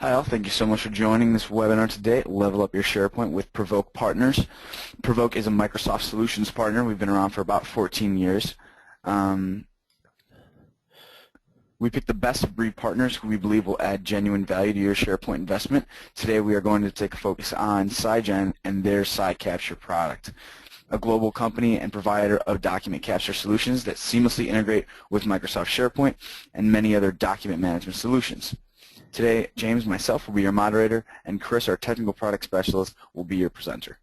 Hi all, thank you so much for joining this webinar today, Level Up Your SharePoint with Provoke Partners. Provoke is a Microsoft Solutions partner. We've been around for about 14 years. We picked the best of breed partners who we believe will add genuine value to your SharePoint investment. Today we are going to take a focus on SciGen and their SciCapture product, a global company and provider of document capture solutions that seamlessly integrate with Microsoft SharePoint and many other document management solutions. Today, James, myself, will be your moderator, and Chris, our technical product specialist, will be your presenter.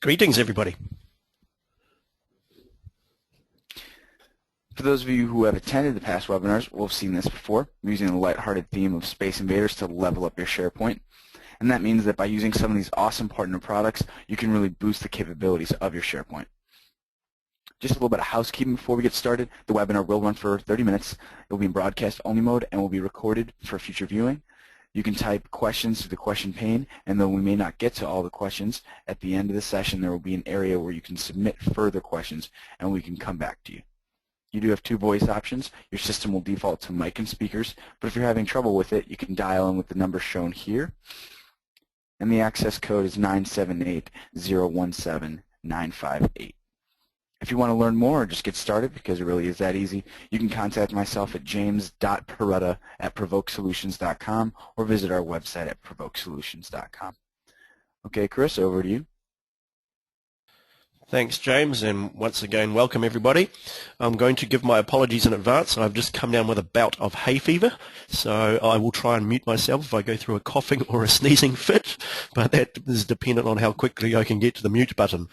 Greetings, everybody. For those of you who have attended the past webinars, will have seen this before. We're using the lighthearted theme of Space Invaders to level up your SharePoint. And that means that by using some of these awesome partner products, you can really boost the capabilities of your SharePoint. Just a little bit of housekeeping before we get started. The webinar will run for 30 minutes. It will be in broadcast-only mode and will be recorded for future viewing. You can type questions to the question pane, and though we may not get to all the questions, at the end of the session there will be an area where you can submit further questions and we can come back to you. You do have two voice options. Your system will default to mic and speakers, but if you're having trouble with it, you can dial in with the number shown here. And the access code is 978-017-958. If you want to learn more or just get started, because it really is that easy, you can contact myself at james.poretta@provokesolutions.com or visit our website at provokesolutions.com. Okay, Chris, over to you. Thanks, James, and once again, welcome everybody. I'm going to give my apologies in advance. I've just come down with a bout of hay fever, so I will try and mute myself if I go through a coughing or a sneezing fit, but that is dependent on how quickly I can get to the mute button.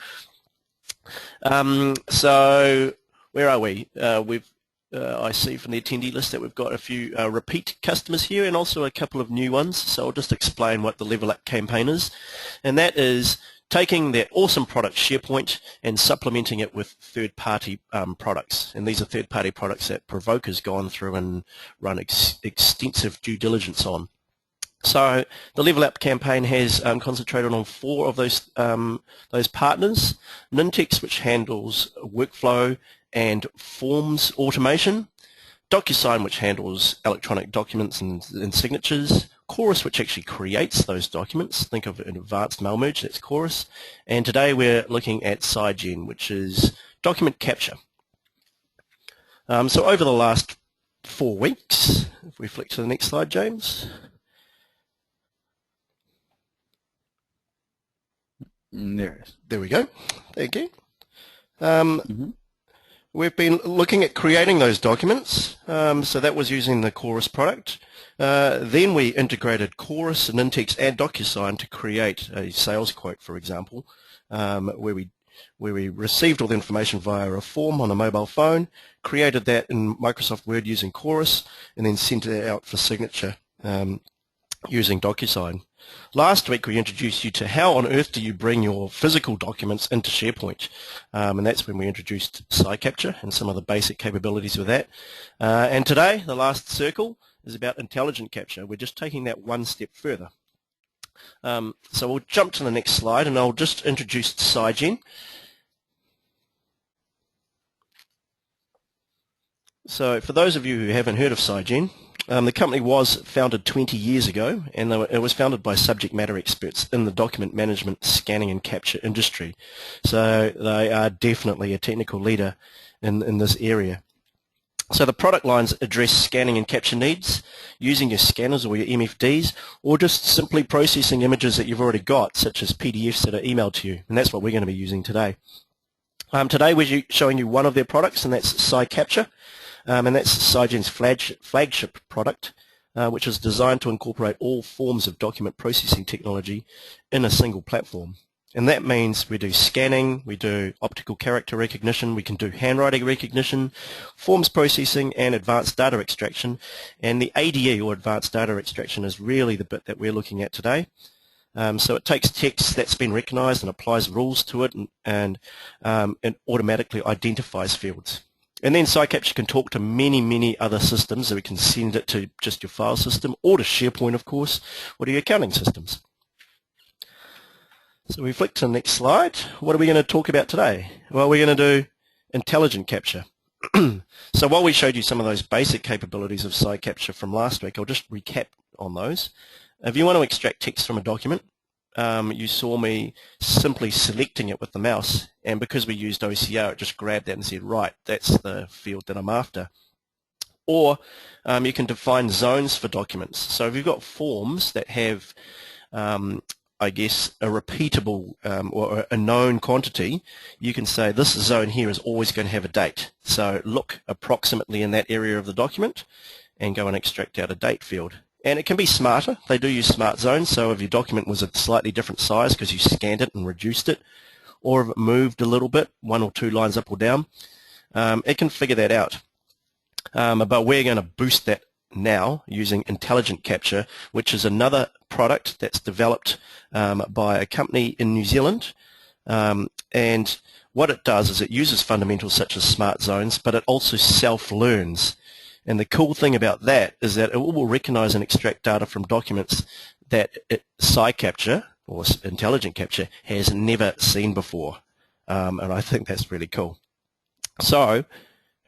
So where are we? I see from the attendee list that we've got a few repeat customers here and also a couple of new ones, so I'll just explain what the Level Up campaign is, and that is taking that awesome product SharePoint and supplementing it with third-party products, and these are third-party products that Provoke has gone through and run extensive due diligence on. So the Level Up campaign has concentrated on 4 of those partners: Nintex, which handles workflow and forms automation; DocuSign, which handles electronic documents and signatures; Chorus, which actually creates those documents. Think of an advanced mail merge, that's Chorus. And today we're looking at SciGen, which is document capture. So over the last 4 weeks, if we flick to the next slide, James. There it is. There we go. Thank you. We've been looking at creating those documents. So that was using the Chorus product. Then we integrated Chorus, Nintex, and DocuSign to create a sales quote, for example, where we received all the information via a form on a mobile phone, created that in Microsoft Word using Chorus, and then sent it out for signature using DocuSign. Last week we introduced you to how on earth do you bring your physical documents into SharePoint, and that's when we introduced SciCapture and some of the basic capabilities with that. And today, the last circle is about intelligent capture. We're just taking that one step further. So we'll jump to the next slide, and I'll just introduce SciGen. So for those of you who haven't heard of SciGen, the company was founded 20 years ago, and it was founded by subject matter experts in the document management, scanning and capture industry. So they are definitely a technical leader in this area. So the product lines address scanning and capture needs using your scanners or your MFDs, or just simply processing images that you've already got, such as PDFs that are emailed to you, and that's what we're going to be using today. Today we're showing you one of their products, and that's SciCapture. And that's SciGen's flagship product, which is designed to incorporate all forms of document processing technology in a single platform. And that means we do scanning, we do optical character recognition, we can do handwriting recognition, forms processing, and advanced data extraction. And the ADE, or advanced data extraction, is really the bit that we're looking at today. So it takes text that's been recognized and applies rules to it, and it automatically identifies fields. And then SciCapture can talk to many other systems, so we can send it to just your file system, or to SharePoint, of course, or to your accounting systems. So we flick to the next slide. What are we going to talk about today? Well, we're going to do intelligent capture. So while we showed you some of those basic capabilities of SciCapture from last week, I'll just recap on those. If you want to extract text from a document, you saw me simply selecting it with the mouse, and because we used OCR, it just grabbed that and said, right, that's the field that I'm after. Or you can define zones for documents. So if you've got forms that have, I guess, a repeatable or a known quantity, you can say this zone here is always going to have a date. So look approximately in that area of the document and go and extract out a date field. And it can be smarter. They do use smart zones, so if your document was a slightly different size because you scanned it and reduced it, or if it moved a little bit, 1 or 2 lines up or down, it can figure that out. But we're going to boost that now using Intelligent Capture, which is another product that's developed by a company in New Zealand. And what it does is it uses fundamentals such as smart zones, but it also self-learns. And the cool thing about that is that it will recognize and extract data from documents that SciCapture, or Intelligent Capture, has never seen before. And I think that's really cool. So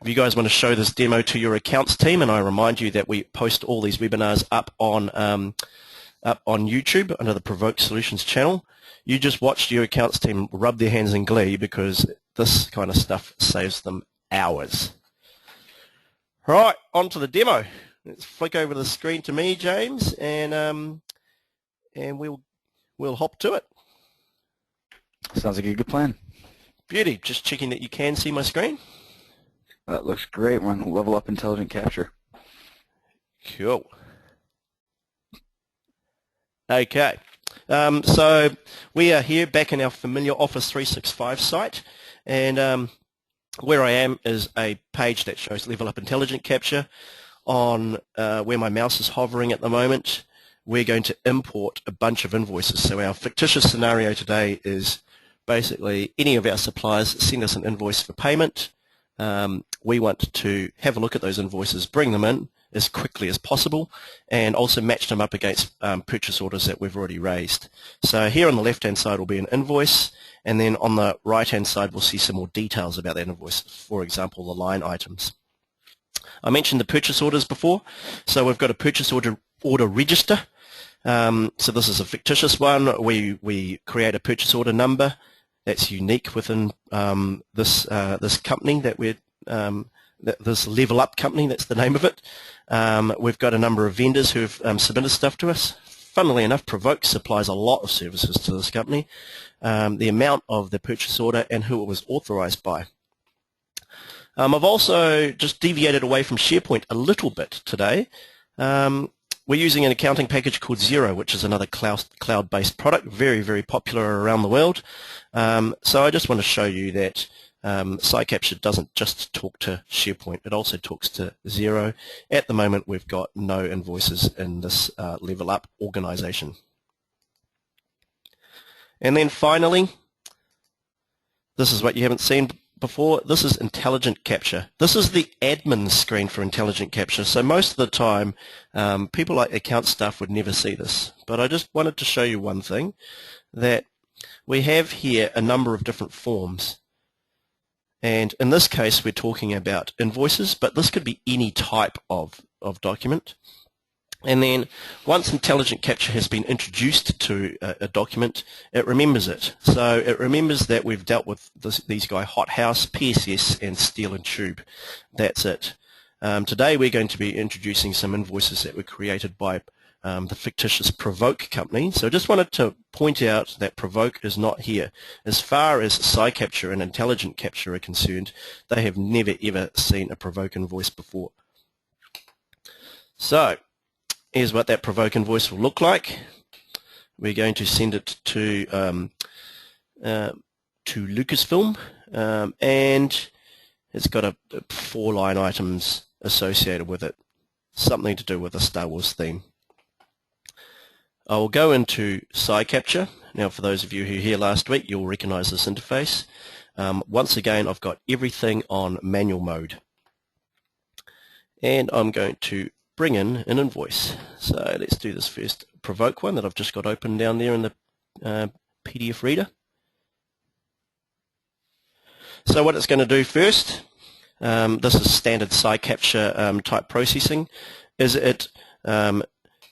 if you guys want to show this demo to your accounts team, and I remind you that we post all these webinars up on YouTube under the Provoke Solutions channel, you just watched your accounts team rub their hands in glee because this kind of stuff saves them hours. Right, on to the demo. Let's flick over the screen to me, James, and we'll hop to it. Sounds like a good plan. Beauty. Just checking that you can see my screen. That looks great. We're on the Level Up Intelligent Capture. Cool. Okay. So we are here back in our familiar Office 365 site, and where I am is a page that shows Level Up Intelligent Capture. On where my mouse is hovering at the moment, we're going to import a bunch of invoices. So our fictitious scenario today is basically any of our suppliers send us an invoice for payment. We want to have a look at those invoices, bring them in as quickly as possible, and also match them up against purchase orders that we've already raised. So here on the left-hand side will be an invoice, and then on the right-hand side we'll see some more details about that invoice, for example, the line items. I mentioned the purchase orders before, so we've got a purchase order register. So this is a fictitious one. We create a purchase order number that's unique within this company that we're this Level Up company, that's the name of it. We've got a number of vendors who've submitted stuff to us. Funnily enough, Provoke supplies a lot of services to this company. The amount of the purchase order and who it was authorized by. I've also just deviated away from SharePoint a little bit today. We're using an accounting package called Xero, which is another cloud-based product, very, very popular around the world. So I just want to show you that SciCapture doesn't just talk to SharePoint, it also talks to Xero. At the moment, we've got no invoices in this Level Up organization. And then finally, this is what you haven't seen before. This is Intelligent Capture. This is the admin screen for Intelligent Capture. So most of the time, people like account staff would never see this. But I just wanted to show you one thing, that we have here a number of different forms. And in this case, we're talking about invoices, but this could be any type of document. And then once Intelligent Capture has been introduced to a document, it remembers it. So it remembers that we've dealt with these guys, Hothouse, PSS, and Steel and Tube. That's it. Today we're going to be introducing some invoices that were created by the fictitious Provoke company. So I just wanted to point out that Provoke is not here. As far as SciCapture and Intelligent Capture are concerned, they have never ever seen a Provoke invoice before. So here's what that Provoke invoice will look like. We're going to send it to Lucasfilm, and it's got 4 line items associated with it, something to do with the Star Wars theme. I will go into SciCapture. Now, for those of you who were here last week, you'll recognize this interface. Once again, I've got everything on manual mode. And I'm going to bring in an invoice. So let's do this first Provoke one that I've just got open down there in the PDF reader. So what it's going to do first, this is standard SciCapture type processing, is it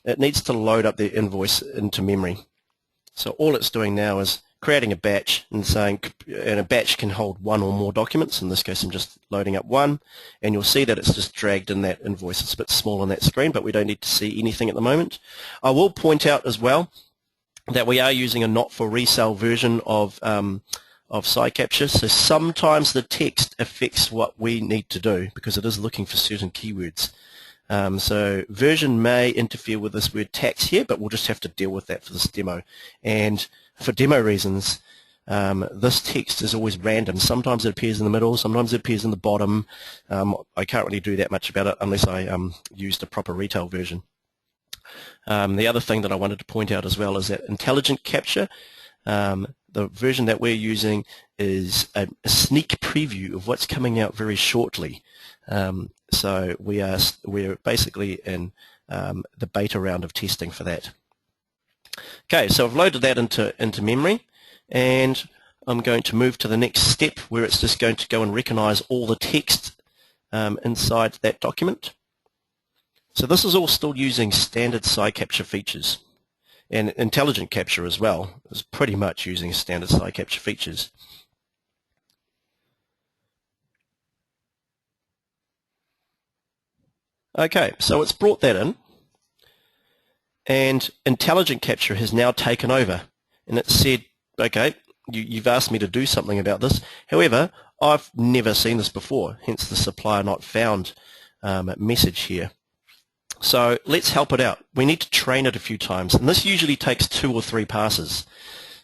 it needs to load up the invoice into memory. So all it's doing now is creating a batch and saying, and a batch can hold one or more documents. In this case, I'm just loading up one, and you'll see that it's just dragged in that invoice. It's a bit small on that screen, but we don't need to see anything at the moment. I will point out as well that we are using a not-for-resale version of SciCapture, so sometimes the text affects what we need to do because it is looking for certain keywords. So version may interfere with this word tax here, but we'll just have to deal with that for this demo. And for demo reasons, this text is always random. Sometimes it appears in the middle, sometimes it appears in the bottom. I can't really do that much about it unless I used a proper retail version. The other thing that I wanted to point out as well is that Intelligent Capture, the version that we're using is a sneak preview of what's coming out very shortly. So we're basically in the beta round of testing for that. Okay, so I've loaded that into memory, and I'm going to move to the next step where it's just going to go and recognize all the text inside that document. So this is all still using standard SciCapture features, and Intelligent Capture as well is pretty much using standard SciCapture features. Okay, so it's brought that in, and Intelligent Capture has now taken over, and it said, okay, you've asked me to do something about this. However, I've never seen this before, hence the supplier not found message here. So let's help it out. We need to train it a few times, and this usually takes 2 or 3 passes.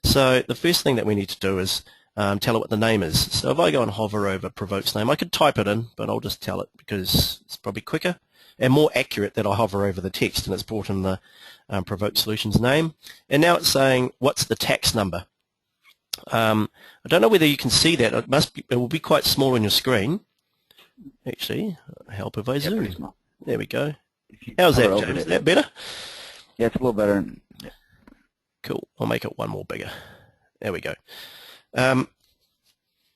So the first thing that we need to do is tell it what the name is. So if I go and hover over Provoke's name, I could type it in, but I'll just tell it because it's probably quicker and more accurate that I hover over the text, and it's brought in the Provoke Solutions name. And now it's saying, what's the tax number? I don't know whether you can see that. It will be quite small on your screen. Actually, help if I zoom. There we go. How's that, James? Is that better? Yeah, it's a little better. Yeah. Cool. I'll make it one more bigger. There we go.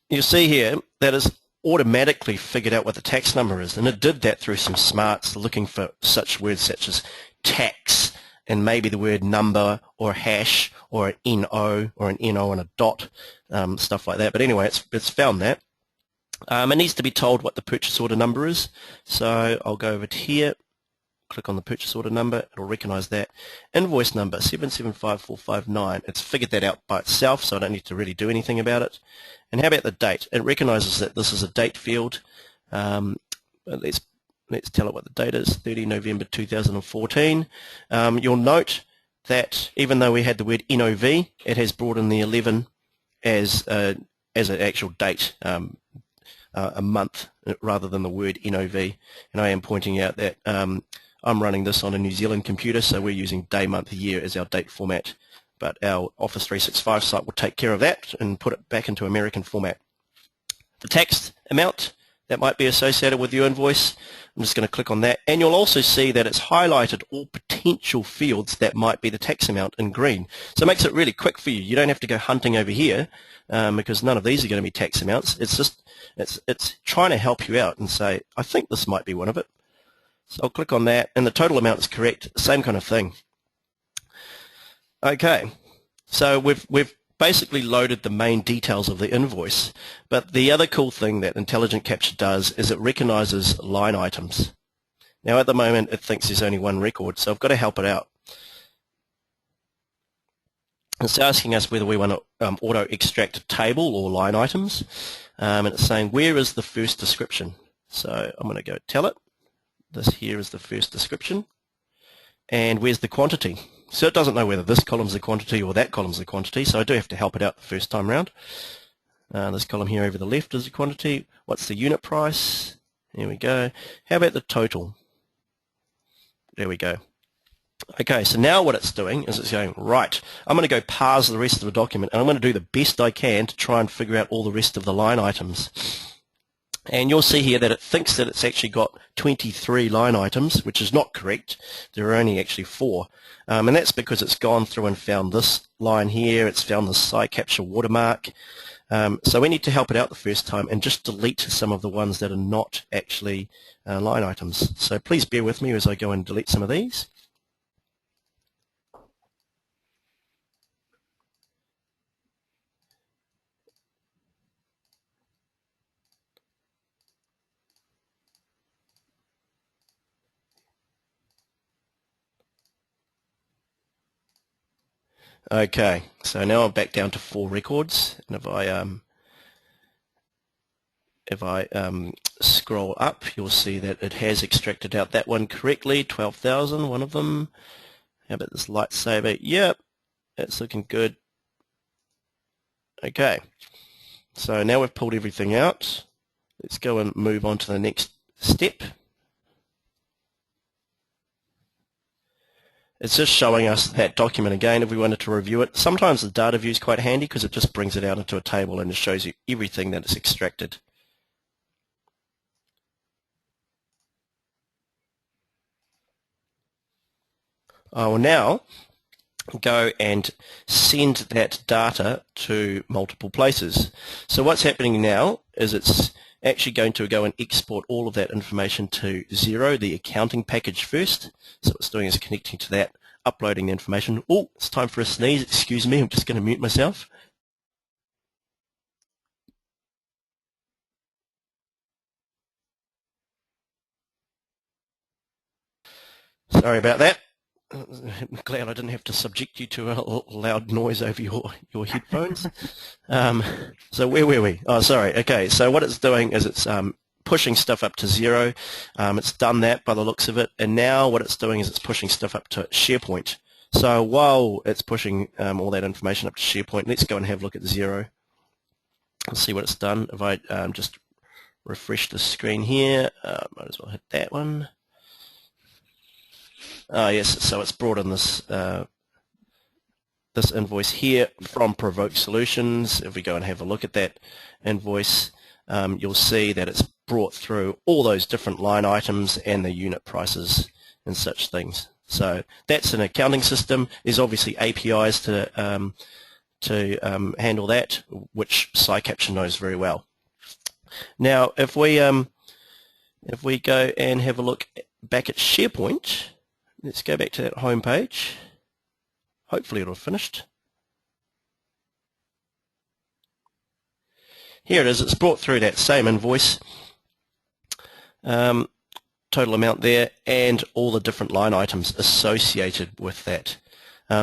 You'll see here that it's automatically figured out what the tax number is, and it did that through some smarts looking for such words such as tax and maybe the word number or hash or an NO or an NO and a dot, stuff like that. But anyway, it's found that. It needs to be told what the purchase order number is, so I'll go over to here, click on the purchase order number, it'll recognize that. Invoice number 775459, it's figured that out by itself, so I don't need to really do anything about it. And how about the date? It recognizes that this is a date field. Let's tell it what the date is, 30 November 2014. You'll note that even though we had the word NOV, it has brought in the 11 as an actual date, a month, rather than the word NOV. And I am pointing out that I'm running this on a New Zealand computer, so we're using day, month, year as our date format. But our Office 365 site will take care of that and put it back into American format. The tax amount that might be associated with your invoice, I'm just going to click on that, and you'll also see that it's highlighted all potential fields that might be the tax amount in green. So it makes it really quick for you. You don't have to go hunting over here because none of these are going to be tax amounts. It's just it's trying to help you out and say, I think this might be one of it. So I'll click on that, and the total amount is correct. Same kind of thing. Okay, so we've basically loaded the main details of the invoice, but the other cool thing that Intelligent Capture does is it recognizes line items. Now at the moment it thinks there's only one record, so I've got to help it out. It's asking us whether we want to auto-extract a table or line items, and it's saying where is the first description. So I'm going to go tell it, this here is the first description, and where's the quantity. So it doesn't know whether this column's the quantity or that column's the quantity, so I do have to help it out the first time round. This column here over the left is the quantity. What's the unit price? There we go. How about the total? There we go. Okay, so now what it's doing is it's going, right, I'm going to go parse the rest of the document, and I'm going to do the best I can to try and figure out all the rest of the line items. And you'll see here that it thinks that it's actually got 23 line items, which is not correct. There are only actually 4. And that's because it's gone through and found this line here, it's found the SciCapture watermark. So we need to help it out the first time and just delete some of the ones that are not actually line items. So please bear with me as I go and delete some of these. Okay, so now I'm back down to 4 records, and if I scroll up, you'll see that it has extracted out that one correctly, 12,000, one of them. How about this lightsaber? Yep, that's looking good. Okay, so now we've pulled everything out. Let's go and move on to the next step. It's just showing us that document again if we wanted to review it. Sometimes the data view is quite handy because it just brings it out into a table and it shows you everything that is extracted. I will now go and send that data to multiple places. So what's happening now is it's actually going to go and export all of that information to Xero, the accounting package first. So what it's doing is connecting to that, uploading the information. Oh, it's time for a sneeze. Excuse me, I'm just going to mute myself. Sorry about that. I'm glad I didn't have to subject you to a loud noise over your headphones. So where were we? Oh, sorry. Okay, so what it's doing is it's pushing stuff up to Xero. It's done that by the looks of it, and now what it's doing is it's pushing stuff up to SharePoint. So while it's pushing all that information up to SharePoint, let's go and have a look at Xero. Let's see what it's done. If I just refresh the screen here, might as well hit that one. Yes, so it's brought in this this invoice here from Provoke Solutions. If we go and have a look at that invoice, you'll see that it's brought through all those different line items and the unit prices and such things. So that's an accounting system. There's obviously APIs to handle that, which SciCapture knows very well. Now, if we go and have a look back at SharePoint, let's go back to that home page. Hopefully it'll have finished. Here it is. It's brought through that same invoice, total amount there, and all the different line items associated with that.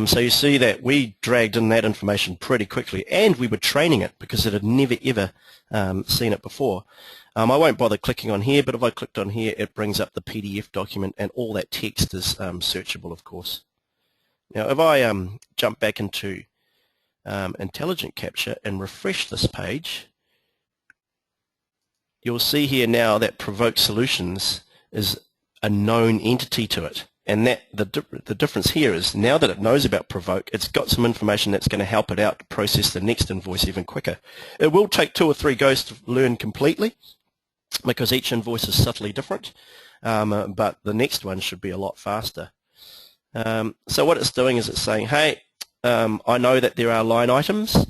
So you see that we dragged in that information pretty quickly, and we were training it because it had never ever seen it before. I won't bother clicking on here, but if I clicked on here, it brings up the PDF document, and all that text is searchable, of course. Now, if I jump back into Intelligent Capture and refresh this page, you'll see here now that Provoke Solutions is a known entity to it. And that the difference here is now that it knows about Provoke, it's got some information that's going to help it out to process the next invoice even quicker. It will take 2 or 3 goes to learn completely because each invoice is subtly different, but the next one should be a lot faster. So what it's doing is it's saying, hey, I know that there are line items,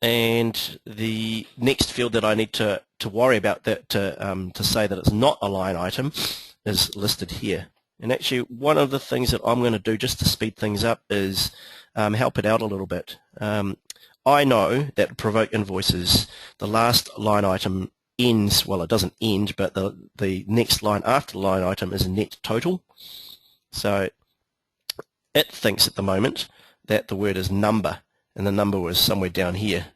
and the next field that I need to worry about that to say that it's not a line item is listed here. And actually one of the things that I'm going to do just to speed things up is help it out a little bit. I know that Provoke invoices, the last line item ends, well, it doesn't end, but the next line after the line item is a net total. So it thinks at the moment that the word is number, and the number was somewhere down here.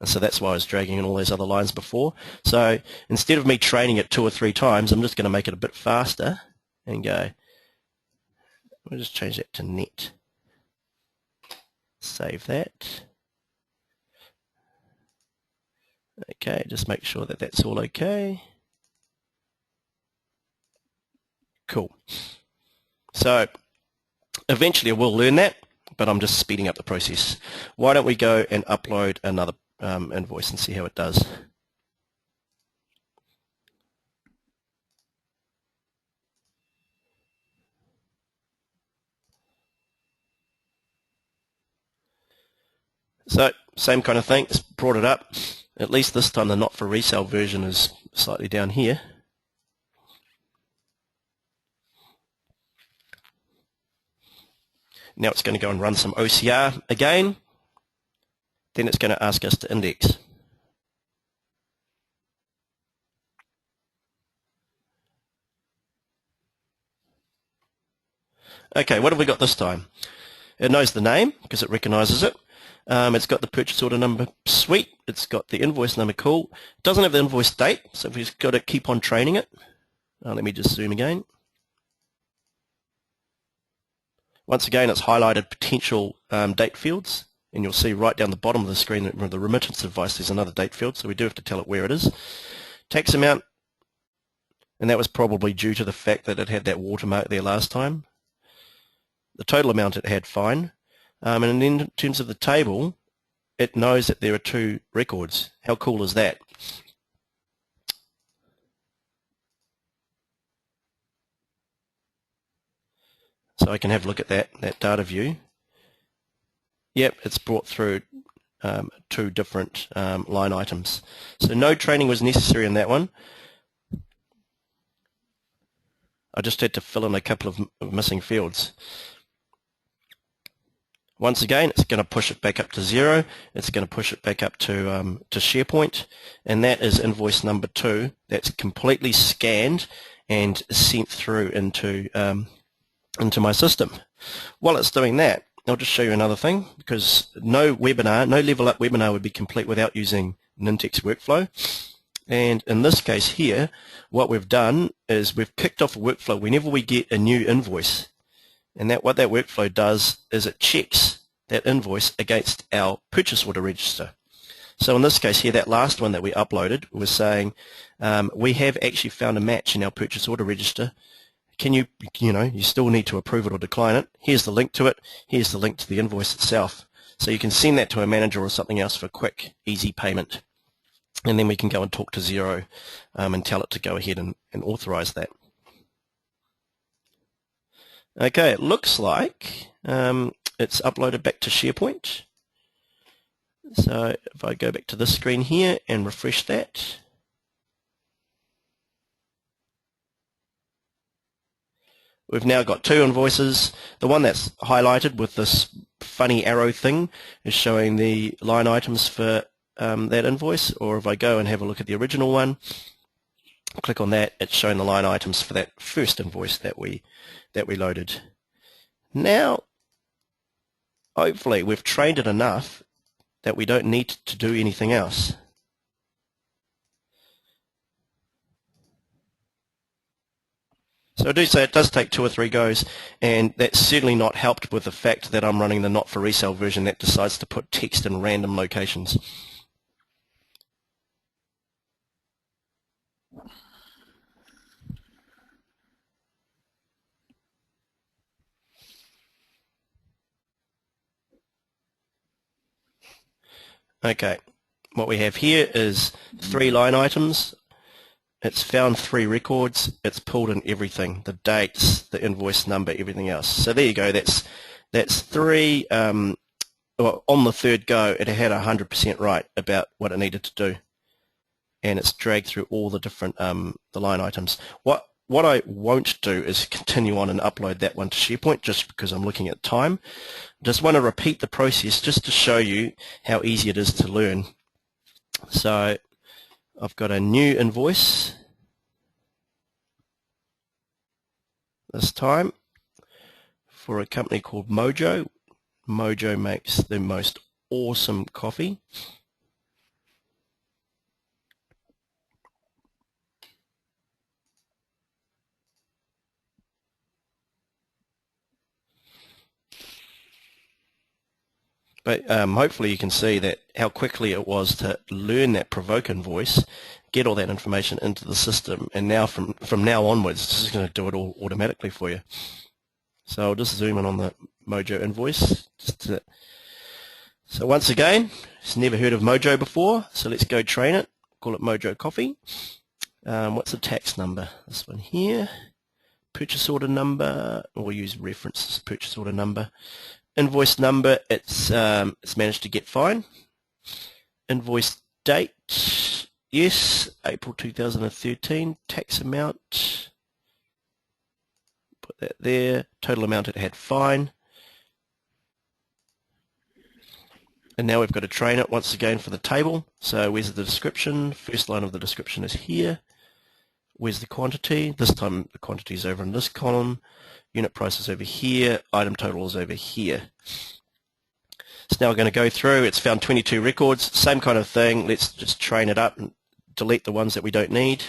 And so that's why I was dragging in all those other lines before. So instead of me training it 2 or 3 times, I'm just going to make it a bit faster and go, we'll just change that to net. Save that. Okay, just make sure that that's all okay. Cool. So eventually I will learn that, but I'm just speeding up the process. Why don't we go and upload another invoice and see how it does. So same kind of thing, it's brought it up. At least this time the not for resale version is slightly down here. Now it's going to go and run some OCR again. Then it's going to ask us to index. Okay, what have we got this time? It knows the name because it recognises it. It's got the purchase order number, sweet. It's got the invoice number, cool. It doesn't have the invoice date, so we've got to keep on training it. Let me just zoom again. Once again, it's highlighted potential date fields, and you'll see right down the bottom of the screen that the remittance advice, there's another date field, so we do have to tell it where it is. Tax amount, and that was probably due to the fact that it had that watermark there last time. The total amount it had, fine. And then in terms of the table, it knows that there are 2 records. How cool is that? So I can have a look at that data view. Yep, it's brought through 2 different line items. So no training was necessary in that one. I just had to fill in a couple of missing fields. Once again, it's going to push it back up to 0. It's going to push it back up to SharePoint, and that is invoice number 2. That's completely scanned and sent through into my system. While it's doing that, I'll just show you another thing, because no level up webinar would be complete without using Nintex workflow. And in this case here, what we've done is we've kicked off a workflow whenever we get a new invoice. And what that workflow does is it checks that invoice against our purchase order register. So in this case here, that last one that we uploaded was saying, we have actually found a match in our purchase order register. Can you still need to approve it or decline it. Here's the link to it. Here's the link to the invoice itself. So you can send that to a manager or something else for quick, easy payment. And then we can go and talk to Xero and tell it to go ahead and authorize that. Okay, it looks like it's uploaded back to SharePoint. So if I go back to this screen here and refresh that, we've now got 2 invoices. The one that's highlighted with this funny arrow thing is showing the line items for that invoice, or if I go and have a look at the original one, click on that, it's showing the line items for that first invoice that we loaded. Now, hopefully we've trained it enough that we don't need to do anything else. So I do say it does take 2 or 3 goes, and that's certainly not helped with the fact that I'm running the not for resale version that decides to put text in random locations. Okay, what we have here is 3 line items. It's found 3 records. It's pulled in everything, the dates, the invoice number, everything else. So there you go. That's 3. Well, on the 3rd go, it had 100% right about what it needed to do, and it's dragged through all the different the line items. What I won't do is continue on and upload that one to SharePoint just because I'm looking at time. Just want to repeat the process just to show you how easy it is to learn. So I've got a new invoice this time for a company called Mojo. Mojo makes the most awesome coffee. But hopefully you can see that how quickly it was to learn that Provoke invoice, get all that information into the system, and now from now onwards, it's just going to do it all automatically for you. So I'll just zoom in on the Mojo invoice. So once again, it's never heard of Mojo before, so let's go train it. Call it Mojo Coffee. What's the tax number? This one here. Purchase order number, we'll use reference as purchase order number. Invoice number, it's managed to get fine. Invoice date, yes, April 2013. Tax amount, put that there. Total amount it had, fine. And now we've got to train it once again for the table. So where's the description? First line of the description is here. Where's the quantity? This time the quantity is over in this column. unit price is over here, item total is over here. So now we're going to go through, it's found 22 records, same kind of thing, let's just train it up and delete the ones that we don't need.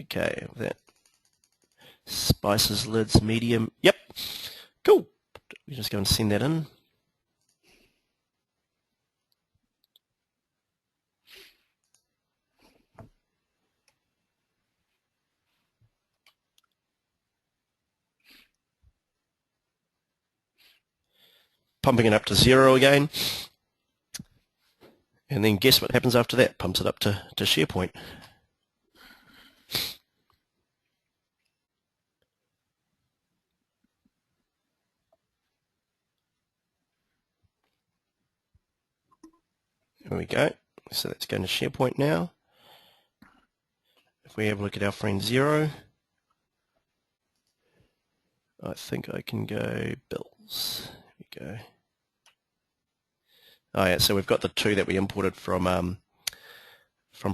Okay, that spices lids medium. Yep, cool. We're just going to send that in. Pumping it up to 0 again. And then guess what happens after that? Pumps it up to SharePoint. There we go. So that's going to SharePoint now. If we have a look at our friend 0, I think I can go bills. There we go. Oh yeah, so we've got the 2 that we imported from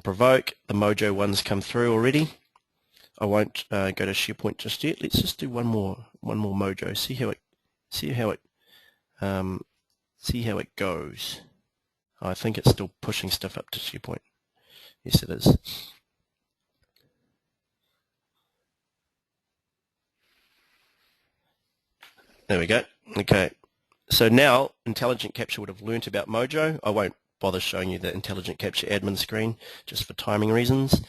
Provoke. The Mojo ones come through already. I won't go to SharePoint just yet. Let's just do one more Mojo. See how it goes. I think it's still pushing stuff up to SharePoint. Yes, it is. There we go. Okay. So now Intelligent Capture would have learnt about Mojo. I won't bother showing you the Intelligent Capture admin screen just for timing reasons.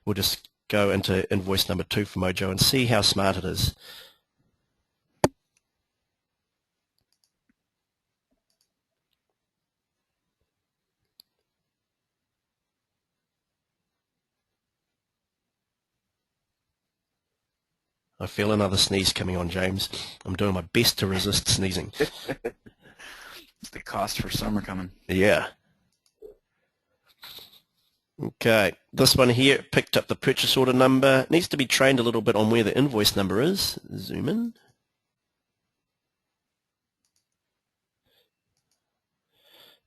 We'll just go into invoice number 2 for Mojo and see how smart it is. I feel another sneeze coming on, James. I'm doing my best to resist sneezing. It's the cost for summer coming. Yeah. Okay, this one here picked up the purchase order number. It needs to be trained a little bit on where the invoice number is. Zoom in.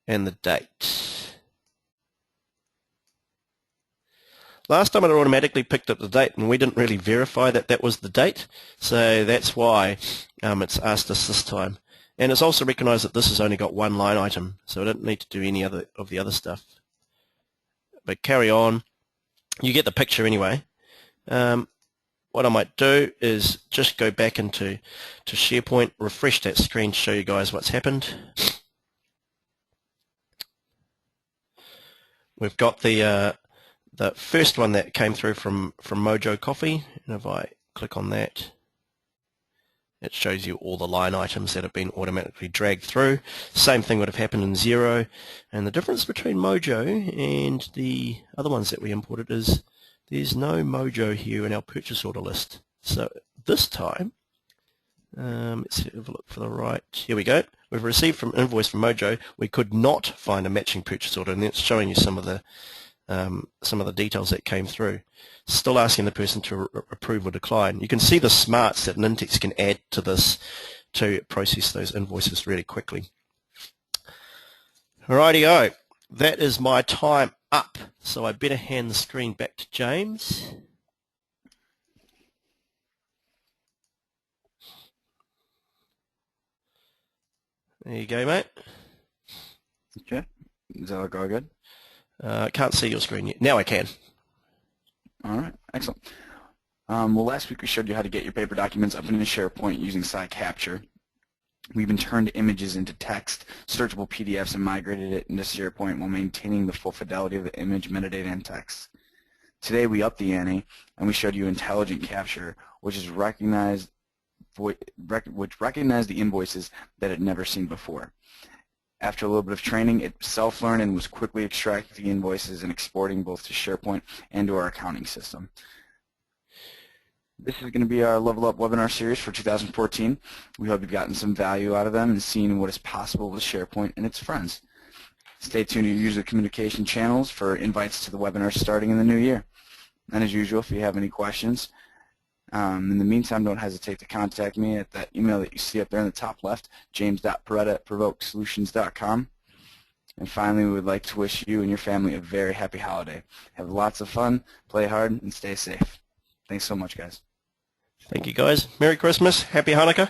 And the date. Last time it automatically picked up the date and we didn't really verify that that was the date, so that's why it's asked us this time. And it's also recognized that this has only got one line item, so I don't need to do any other of the other stuff. But carry on. You get the picture anyway. What I might do is just go back into SharePoint, refresh that screen to show you guys what's happened. We've got the first one that came through from Mojo Coffee, and if I click on that, it shows you all the line items that have been automatically dragged through. Same thing would have happened in 0, and the difference between Mojo and the other ones that we imported is there's no Mojo here in our purchase order list. So this time, let's have a look for the right. Here we go. We've received from invoice from Mojo. We could not find a matching purchase order, and it's showing you some of the details that came through. Still asking the person to approve or decline. You can see the smarts that Nintex can add to this to process those invoices really quickly. Alrighty-o, that is my time up, so I better hand the screen back to James. There you go, mate. Okay, does that look all good? I can't see your screen yet. Now I can. All right, excellent. Well, last week we showed you how to get your paper documents up into SharePoint using Capture. We even turned images into text, searchable PDFs, and migrated it into SharePoint while maintaining the full fidelity of the image, metadata, and text. Today we upped the ante, and we showed you Intelligent Capture, which recognized the invoices that it had never seen before. After a little bit of training, it self-learned and was quickly extracting the invoices and exporting both to SharePoint and to our accounting system. This is going to be our Level Up webinar series for 2014. We hope you've gotten some value out of them and seen what is possible with SharePoint and its friends. Stay tuned to your user communication channels for invites to the webinars starting in the new year. And as usual, if you have any questions, in the meantime, don't hesitate to contact me at that email that you see up there in the top left, james.poretta@provokesolutions.com. And finally, we would like to wish you and your family a very happy holiday. Have lots of fun, play hard, and stay safe. Thanks so much, guys. Thank you, guys. Merry Christmas. Happy Hanukkah.